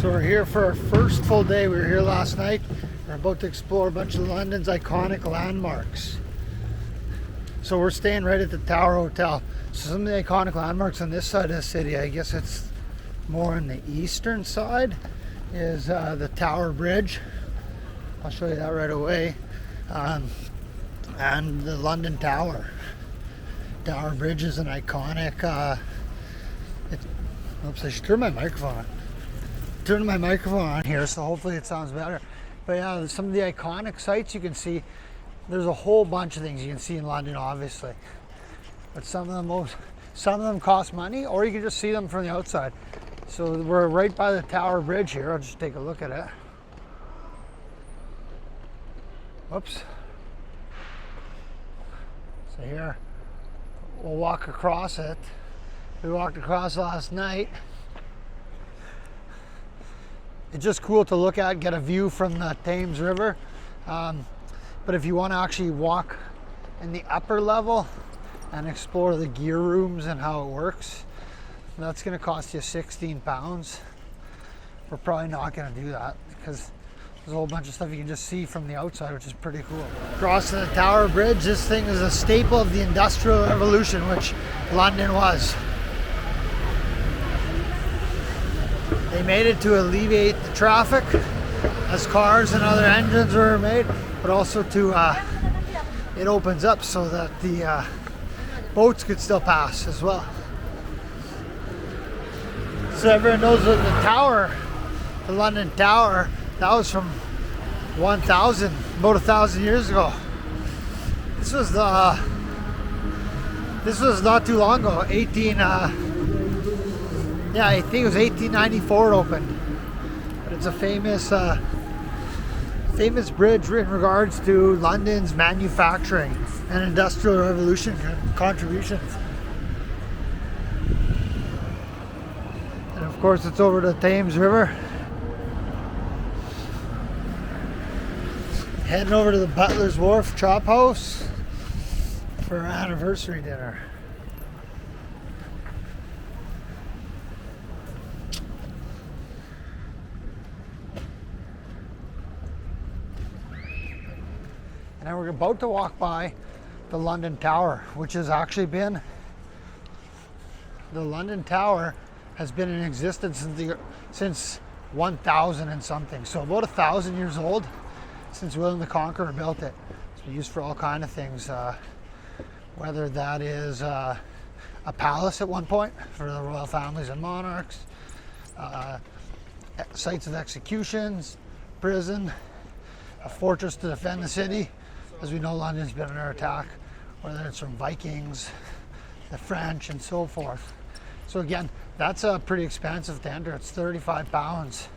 So we're here for our first full day. We were here last night. We're about to explore a bunch of London's iconic landmarks. So we're staying right at the Tower Hotel. So some of the iconic landmarks on this side of the city, I guess it's more on the eastern side, is the Tower Bridge. I'll show you that right away. And the London Tower. Tower Bridge is an iconic... oops, I should turn my microphone on. Turn my microphone on here, so hopefully it sounds better. But yeah, some of the iconic sites you can see. There's a whole bunch of things you can see in London, obviously. But some of them cost money, or you can just see them from the outside. So we're right by the Tower Bridge here. I'll just take a look at it. Whoops. So here, we'll walk across it. We walked across last night. It's just cool to look at, get a view from the Thames River. But if you want to actually walk in the upper level and explore the gear rooms and how it works, that's going to cost you £16. We're probably not going to do that because there's a whole bunch of stuff you can just see from the outside, which is pretty cool. Crossing the Tower Bridge, this thing is a staple of the Industrial Revolution, which London was. They made it to alleviate the traffic as cars and other engines were made, but also to it opens up so that the boats could still pass as well. So everyone knows that the tower, the London Tower, that was from about 1,000 years ago. This was not too long ago. I think it was 1894 it opened. But it's a famous bridge in regards to London's manufacturing and Industrial Revolution contributions. And of course it's over the Thames River. Heading over to the Butler's Wharf Chop House for our anniversary dinner. And then we're about to walk by the London Tower, which has actually been, the London Tower has been in existence since 1000 and something. So about 1,000 years old since William the Conqueror built it. It's been used for all kinds of things, whether that is a palace at one point for the royal families and monarchs, sites of executions, prison, a fortress to defend the city. As we know, London's been under attack, whether it's from Vikings, the French, and so forth. So again, that's pretty expensive to enter. It's £35.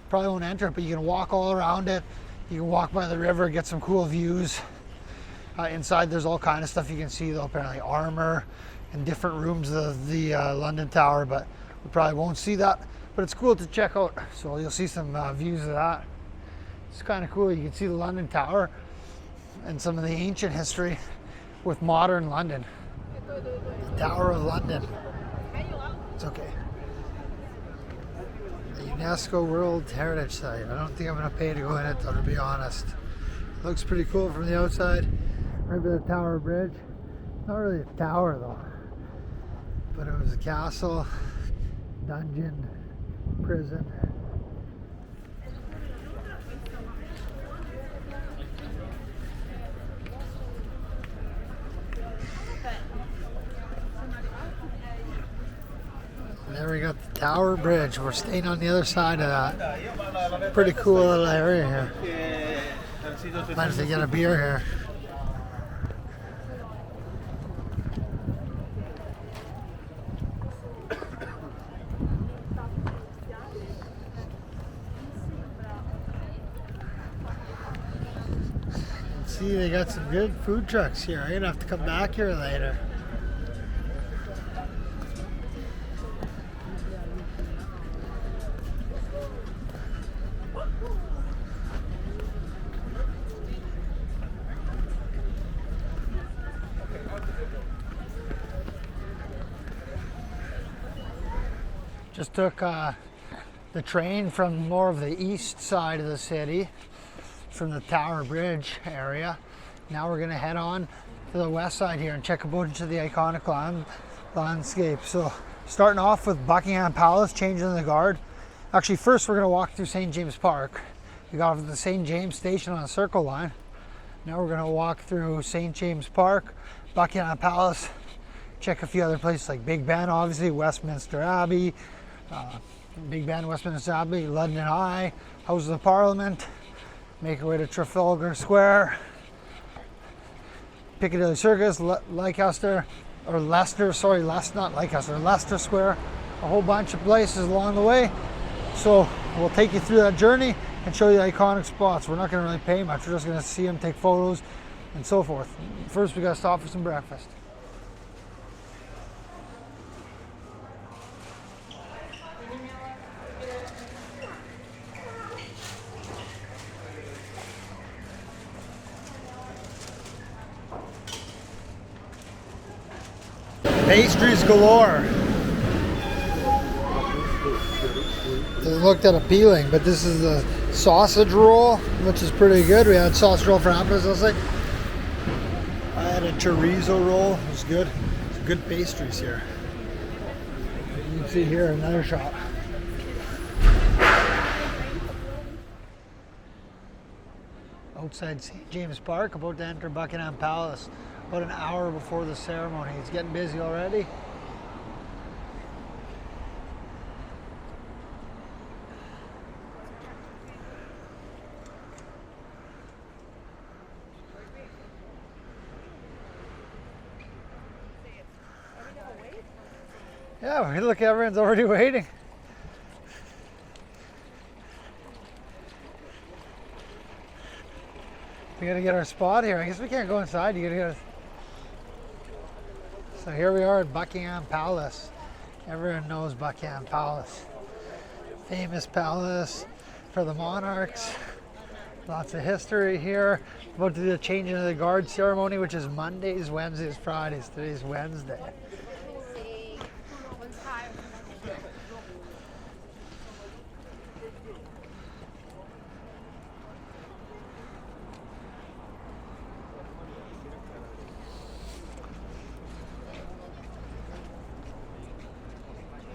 Probably won't enter it, but you can walk all around it. You can walk by the river, get some cool views. Inside there's all kind of stuff you can see, though, apparently armor in different rooms of the London Tower, but we probably won't see that. But it's cool to check out, so you'll see some views of that. It's kind of cool. You can see the London Tower and some of the ancient history with modern London. The Tower of London. It's okay. The UNESCO World Heritage Site. I don't think I'm going to pay to go in it, though, to be honest. It looks pretty cool from the outside. Right by the Tower Bridge. Not really a tower, though. But it was a castle, dungeon, prison. There we got the Tower Bridge. We're staying on the other side of that. Pretty cool little area here. Managed to get a beer here. See, they got some good food trucks here. I'm gonna have to come back here later. Just took the train from more of the east side of the city, from the Tower Bridge area. Now we're going to head on to the west side here and check a bunch of the iconic landscape. So starting off with Buckingham Palace, changing the guard. Actually, first we're going to walk through St. James Park. We got off at the St. James station on the Circle line. Now we're going to walk through St. James Park, Buckingham Palace, check a few other places like Big Ben, obviously, Westminster Abbey, Big Ben, Westminster Abbey, London Eye, Houses of Parliament, make our way to Trafalgar Square, Piccadilly Circus, Leicester Square, a whole bunch of places along the way. So we'll take you through that journey and show you the iconic spots. We're not going to really pay much, we're just going to see them, take photos, and so forth. First, we got to stop for some breakfast. Pastries galore. Doesn't look that appealing, but this is the sausage roll, which is pretty good. We had sausage roll for apples, I'll say. I had a chorizo roll, it was good. Some good pastries here. You can see here another shop. Outside St. James Park, about to enter Buckingham Palace. About an hour before the ceremony. It's getting busy already. Yeah, look, everyone's already waiting. We gotta get our spot here. I guess we can't go inside. You gotta get. So here we are at Buckingham Palace. Everyone knows Buckingham Palace. Famous palace for the monarchs. Lots of history here. About to do the changing of the guard ceremony, which is Mondays, Wednesdays, Fridays. Today's Wednesday.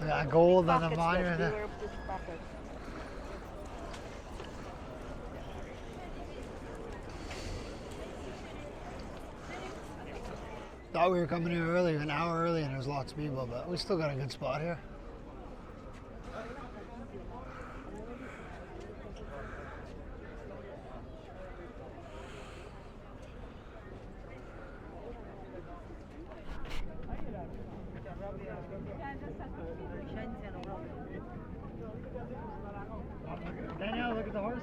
That gold on the monument. Thought we were coming here earlier, an hour early, and there's lots of people, but we still got a good spot here. Danielle, look at the horses.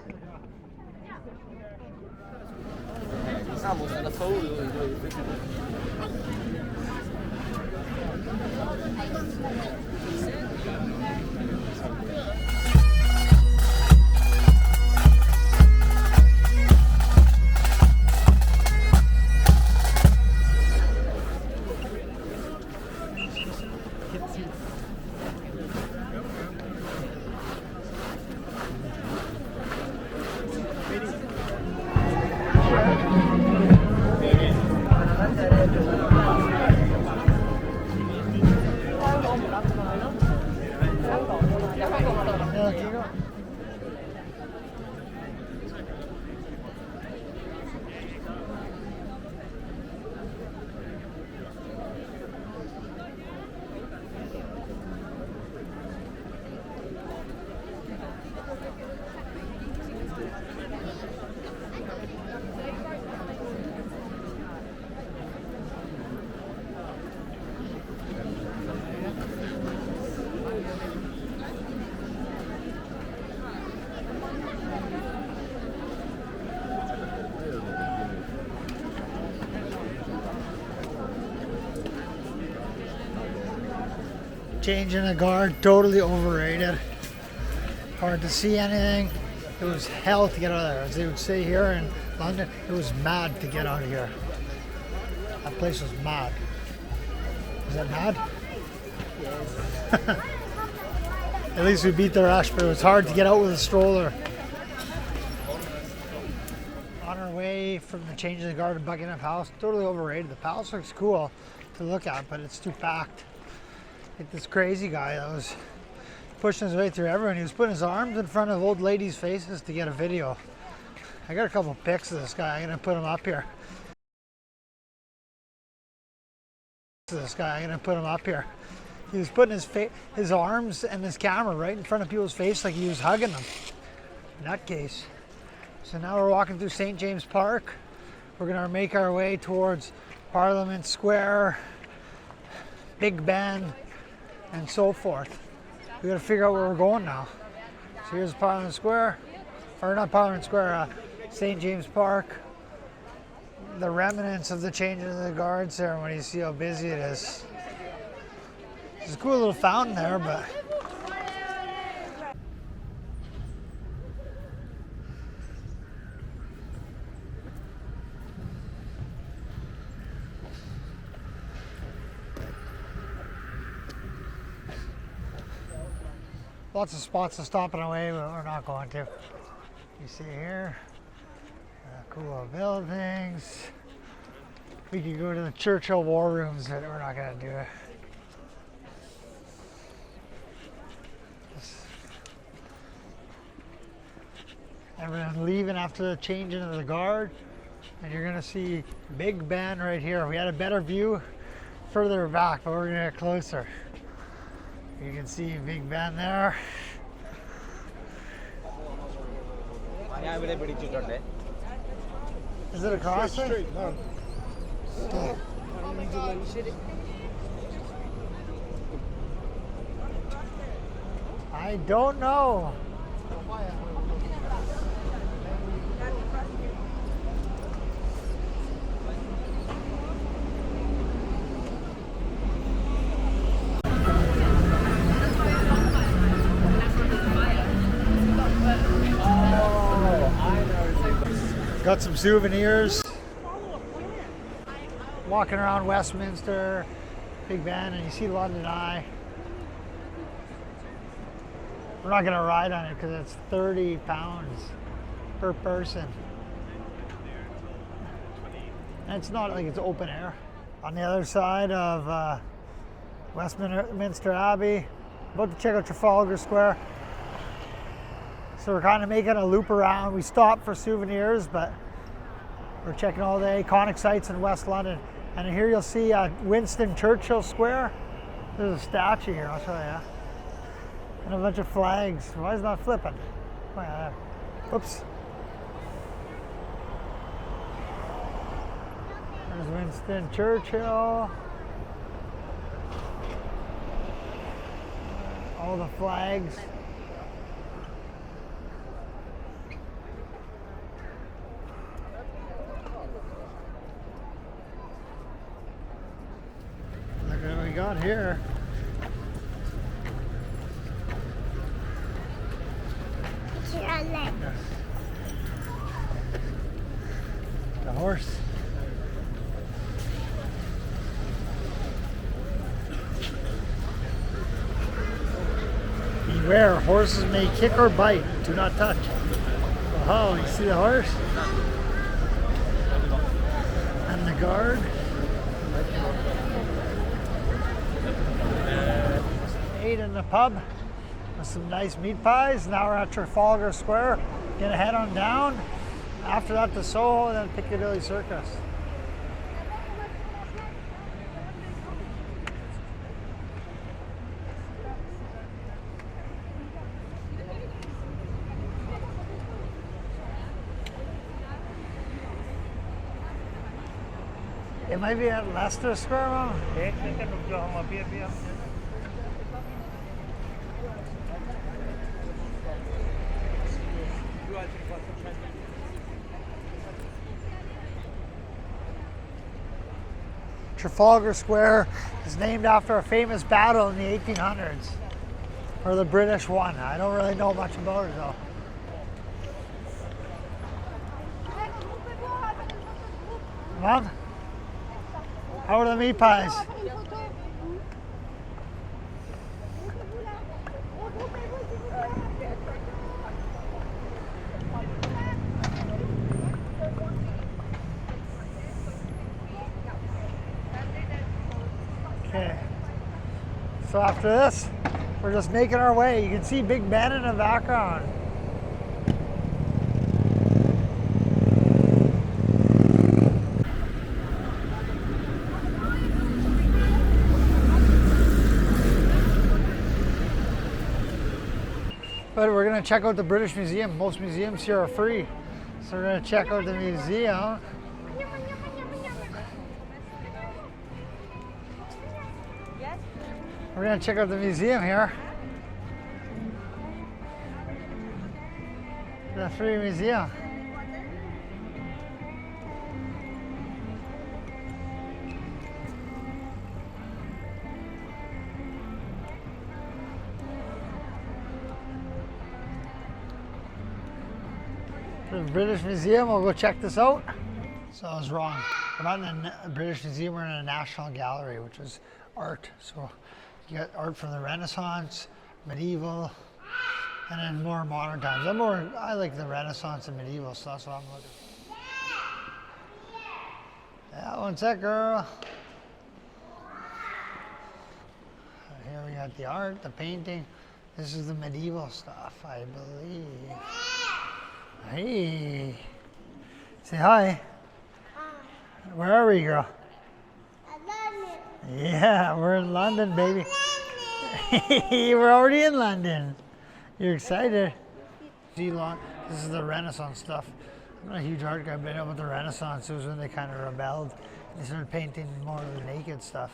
Changing the guard, totally overrated. Hard to see anything. It was hell to get out of there. As they would say here in London, it was mad to get out of here. That place was mad. Is that mad? Yes. At least we beat the rush, but it was hard to get out with a stroller. On our way from the change of the guard to Buckingham Palace, totally overrated. The palace looks cool to look at, but it's too packed. Like this crazy guy that was pushing his way through everyone. He was putting his arms in front of old ladies' faces to get a video. I got a couple pics of this guy. I'm gonna put him up here. He was putting his arms and his camera right in front of people's face like he was hugging them. Nutcase. So now we're walking through St. James Park. We're gonna make our way towards Parliament Square, Big Ben, and so forth. We gotta figure out where we're going now. So here's Parliament Square, or not Parliament Square, St. James Park. The remnants of the changing of the guard ceremony. You see how busy it is. There's a cool little fountain there, but lots of spots to stop and away, but we're not going to. You see here, cool buildings. We could go to the Churchill War Rooms, but we're not going to do it. Everyone leaving after the changing of the guard, and you're going to see Big Ben right here. We had a better view further back, but we're going to get closer. You can see Big Ben there. Is it a crossing? No. I don't know. Got some souvenirs. Walking around Westminster, Big Ben, and you see London Eye. We're not going to ride on it because it's £30 per person. And it's not like it's open air. On the other side of Westminster Abbey, about to check out Trafalgar Square. So we're kind of making a loop around. We stopped for souvenirs, but we're checking all the iconic sites in West London. And here you'll see Winston Churchill Square. There's a statue here, I'll show you. And a bunch of flags. Why is it not flipping? Oops. There's Winston Churchill. All the flags. Got here. The horse. Beware, horses may kick or bite. Do not touch. Oh, you see the horse? And the guard. Ate in the pub with some nice meat pies. Now we're at Trafalgar Square. Gonna head on down. After that to Soho and then Piccadilly Circus. It might be at Leicester Square, Mom. Trafalgar Square is named after a famous battle in the 1800s, where the British won. I don't really know much about it though. Mom, how are the meat pies? Okay. So after this, we're just making our way. You can see Big Ben in the background. But we're gonna check out the British Museum. Most museums here are free. So we're gonna check out the museum. We're gonna check out the museum here. The free museum. The British Museum, we'll go check this out. So I was wrong. We're not in a British Museum, we're in a National Gallery, which is art. So you got art from the Renaissance, medieval, and then more modern times. I like the Renaissance and medieval, so that's what I'm looking for. Yeah, one sec, girl. Here we got the art, the painting. This is the medieval stuff, I believe. Hey. Say hi. Where are we, girl? London. Yeah, we're in London, baby. We're already in London. You're excited? This is the Renaissance stuff. I'm not a huge art guy, but I know about the Renaissance. It was when they kind of rebelled. They started painting more of the naked stuff.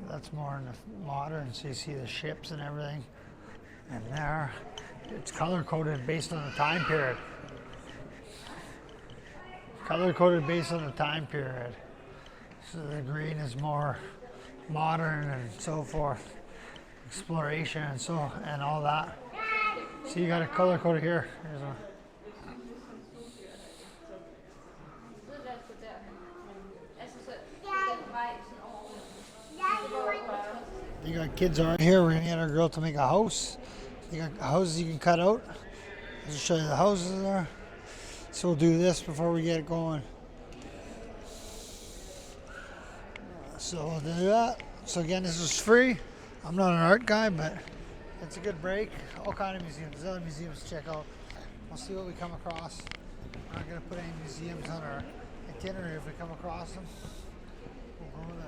That's more in the modern, so you see the ships and everything. And there, it's color coded based on the time period. Color coded based on the time period. So the green is more modern and so forth. Exploration and all that. So you got a color coded here. Here's one. You got kids right here. We're gonna get our girl to make a house. You got houses you can cut out. I'll just show you the houses there. So we'll do this before we get going. So we'll do that. So again, this is free. I'm not an art guy, but it's a good break. All kind of museums. There's other museums to check out. We'll see what we come across. We're not gonna put any museums on our itinerary. If we come across them, we'll go there.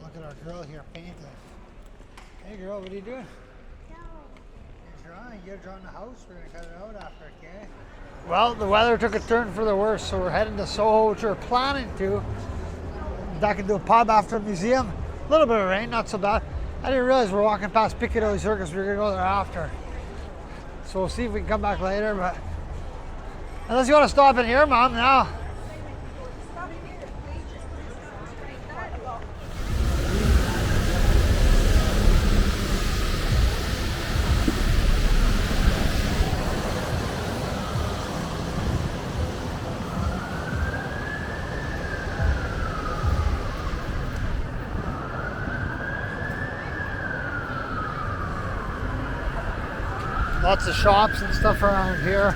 Look at our girl here painting. Hey girl, what are you doing? You're drawing? You're drawing the house? We're going to cut it out after, okay? Well, the weather took a turn for the worse, so we're heading to Soho, which we're planning to. Back into a pub after a museum. A little bit of rain, not so bad. I didn't realize we're walking past Piccadilly Circus. We were going to go there after. So we'll see if we can come back later, but unless you want to stop in here, Mom, now. Lots of shops and stuff around here.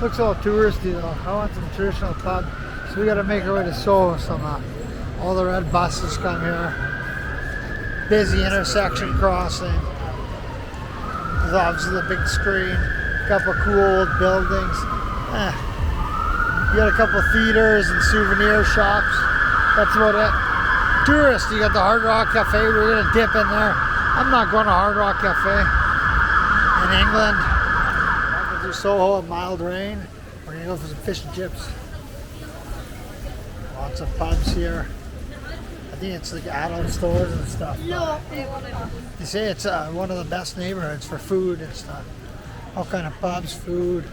Looks all touristy though. I want some traditional pub. So we gotta make our way to Soho somehow. All the red buses come here. Busy intersection crossing. There's obviously the big screen. A couple cool old buildings. You got a couple theaters and souvenir shops. That's about it. Tourist, you got the Hard Rock Cafe. We're gonna dip in there. I'm not going to Hard Rock Cafe. In England, walking through Soho in mild rain. We're gonna go for some fish and chips. Lots of pubs here. I think it's like adult stores and stuff. They say it's one of the best neighborhoods for food and stuff. All kind of pubs, food.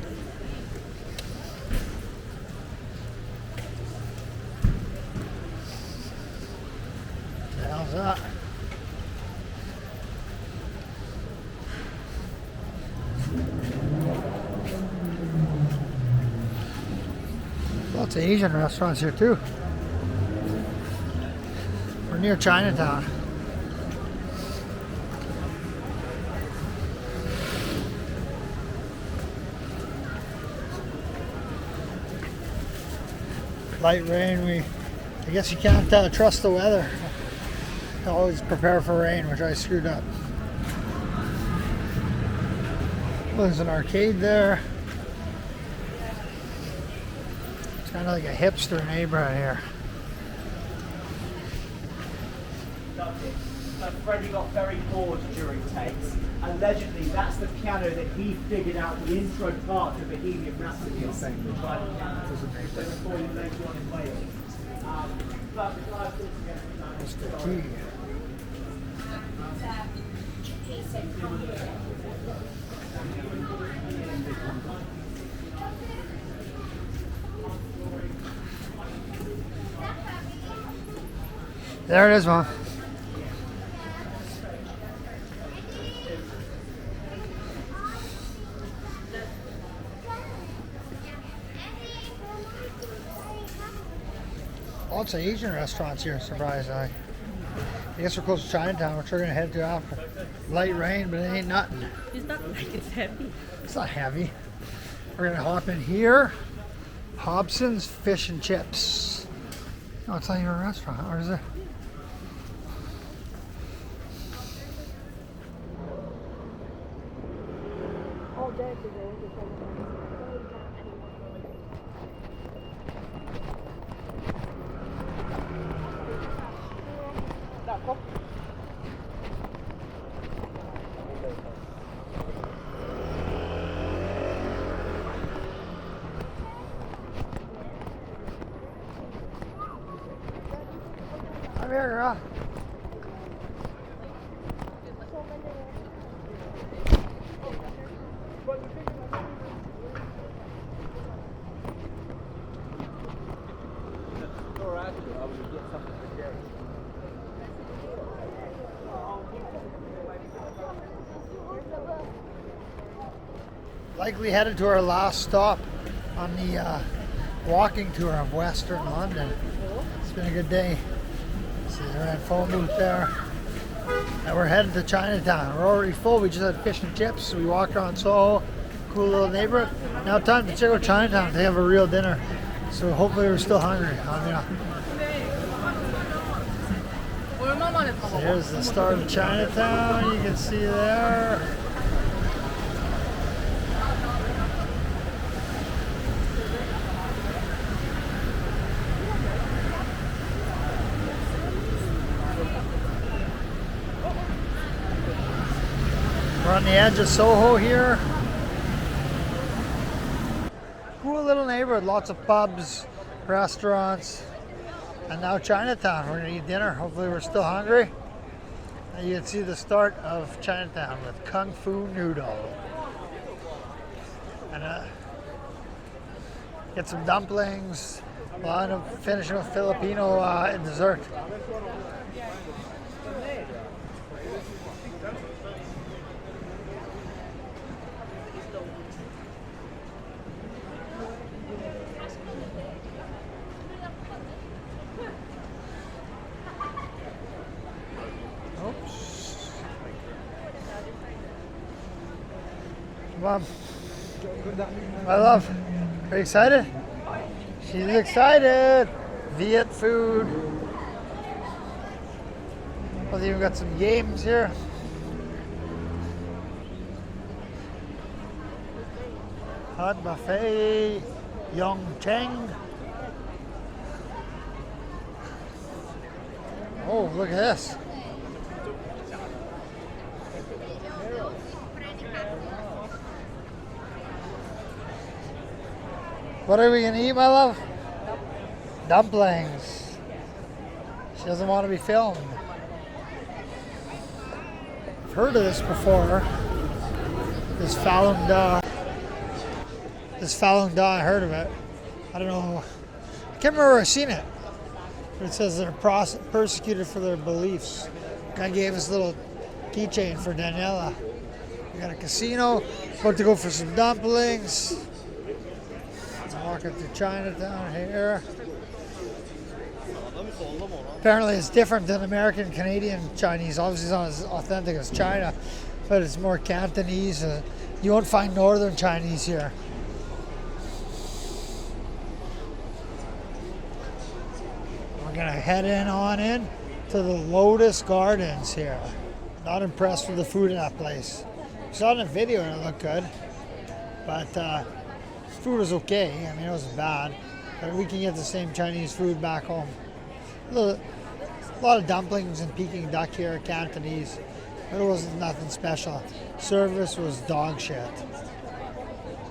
How's that? Lots of Asian restaurants here too. We're near Chinatown. Light rain, I guess you can't trust the weather. Always prepare for rain, which I screwed up. There's an arcade there. It's kind of like a hipster neighborhood here. Freddie got very bored during takes. Allegedly, that's the piano that he figured out the intro part of Bohemian Rhapsody on. Before you later on in Wales. But the guys put together. That's the key. There it is, Mom. Lots of Asian restaurants here, surprised I guess we're close to Chinatown, which we're going to head to after. Light rain, but it ain't nothing. It's not like it's heavy. It's not heavy. We're going to hop in here. Hobson's Fish and Chips. Oh, it's not even a restaurant, or is it? All day today. Come here, girl. Likely headed to our last stop on the walking tour of Western London. It's been a good day. See, they're at phone booth there. And we're headed to Chinatown. We're already full. We just had fish and chips. We walked around Soho, cool little neighborhood. Now time to check out Chinatown. They have a real dinner. So hopefully we're still hungry. So here's the start of Chinatown. You can see there. We're on the edge of Soho here. Cool little neighborhood, lots of pubs, restaurants, and now Chinatown. We're gonna eat dinner. Hopefully we're still hungry. And you can see the start of Chinatown with Kung Fu Noodle. And get some dumplings. We'll end up finishing with Filipino dessert. Mom, my love, are you excited? She's excited. Viet food. We've even got some games here. Hot buffet, Yong Cheng. Oh, look at this. What are we gonna eat, my love? Dumplings. She doesn't want to be filmed. I've heard of this before. This Falun Da. I heard of it. I don't know. I can't remember where I've seen it. It says they're persecuted for their beliefs. Guy gave us a little keychain for Daniela. We got a casino. About to go for some dumplings. Walking through Chinatown here. Apparently it's different than American, Canadian Chinese. Obviously it's not as authentic as China, but it's more Cantonese. You won't find Northern Chinese here. We're gonna head on in to the Lotus Gardens here. Not impressed with the food in that place. Saw it in a video and it looked good, but food was okay. I mean, it wasn't bad, but we can get the same Chinese food back home. A lot of dumplings and Peking duck here, Cantonese, but it wasn't nothing special. Service was dog shit.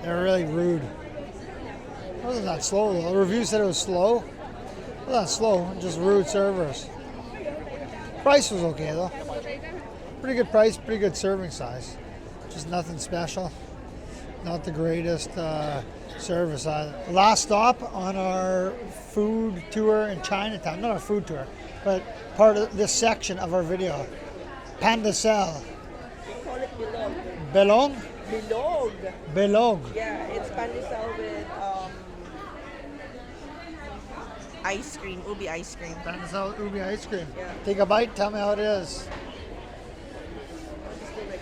They were really rude. It wasn't that slow though. The review said it was slow. It wasn't that slow, just rude servers. Price was okay though. Pretty good price, pretty good serving size. Just nothing special. Not the greatest service either. Last stop on our food tour in Chinatown. Not a food tour, but part of this section of our video. Pandesal. We call it bilog. Belong? Bilog. Belog. Yeah, it's pandesal with ice cream, ubi ice cream. Pandesal ubi ice cream. Yeah. Take a bite, tell me how it is.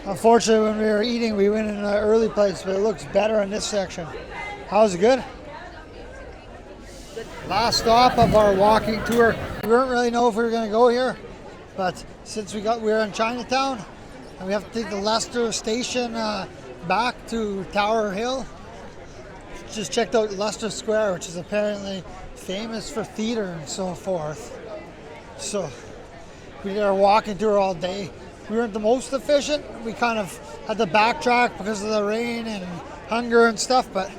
Unfortunately, when we were eating, we went in an early place, but it looks better in this section. How's it good? Last stop of our walking tour. We didn't really know if we were going to go here, but since we were in Chinatown, and we have to take the Leicester station back to Tower Hill. Just checked out Leicester Square, which is apparently famous for theater and so forth. So we did our walking tour all day. We weren't the most efficient. We kind of had to backtrack because of the rain and hunger and stuff, but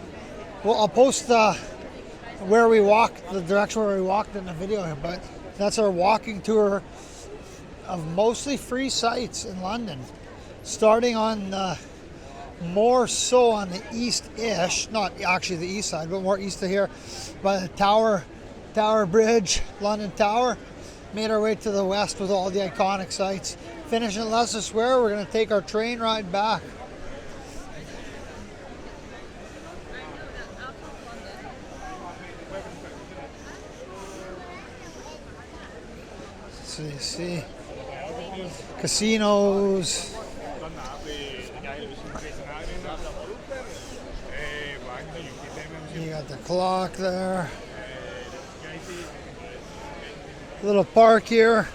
I'll post where we walked, the direction where we walked in the video here, but that's our walking tour of mostly free sites in London. Starting on more so on the east-ish, not actually the east side, but more east of here by the Tower Bridge, London Tower. Made our way to the west with all the iconic sites. Finishing at Leicester Square, we're going to take our train ride back. So you see casinos. You got the clock there. Little park here.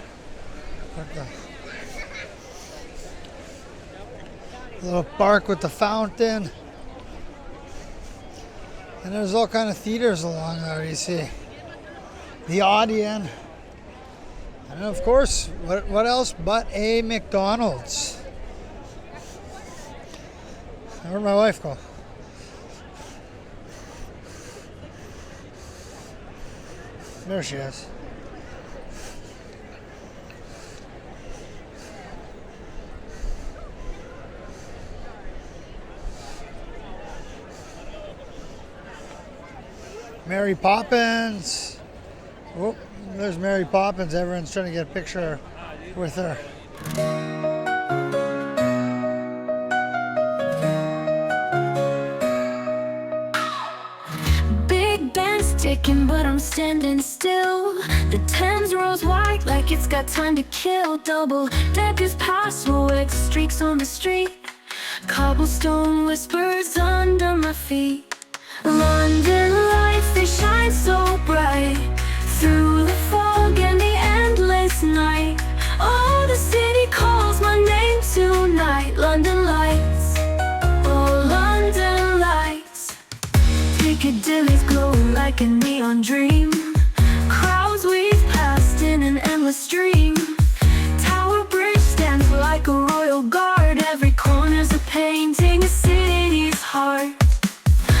Little park with the fountain. And there's all kind of theaters along there, you see. The Odeon. And of course, what else but a McDonald's? Where'd my wife go? There she is. Mary Poppins. Oh, there's Mary Poppins. Everyone's trying to get a picture with her. Big Ben's ticking, but I'm standing still. The Thames rolls white like it's got time to kill. Double deckers pass with streaks on the street. Cobblestone whispers under my feet. London lights, they shine so bright through the fog and the endless night. Oh, the city calls my name tonight. London lights, oh, London lights. Piccadilly's glowing like a neon dream. Crowds weave past in an endless stream. Tower Bridge stands like a royal guard. Every corner's a painting, a city's heart.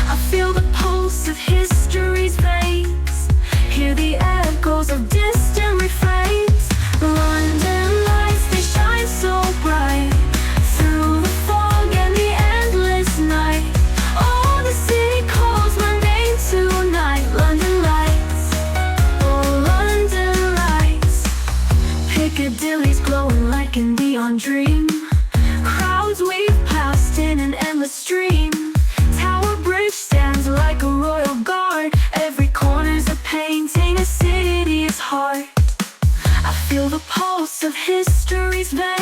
I feel the pulse of history's veins. Hear the echoes of distant refrains. London lights, they shine so bright through the fog and the endless night. Oh, the city calls my name tonight. London lights. one dream. Crowds we've passed in an endless stream. Tower Bridge stands like a royal guard. Every corner's a painting, a city's heart. I feel the pulse of history's veins.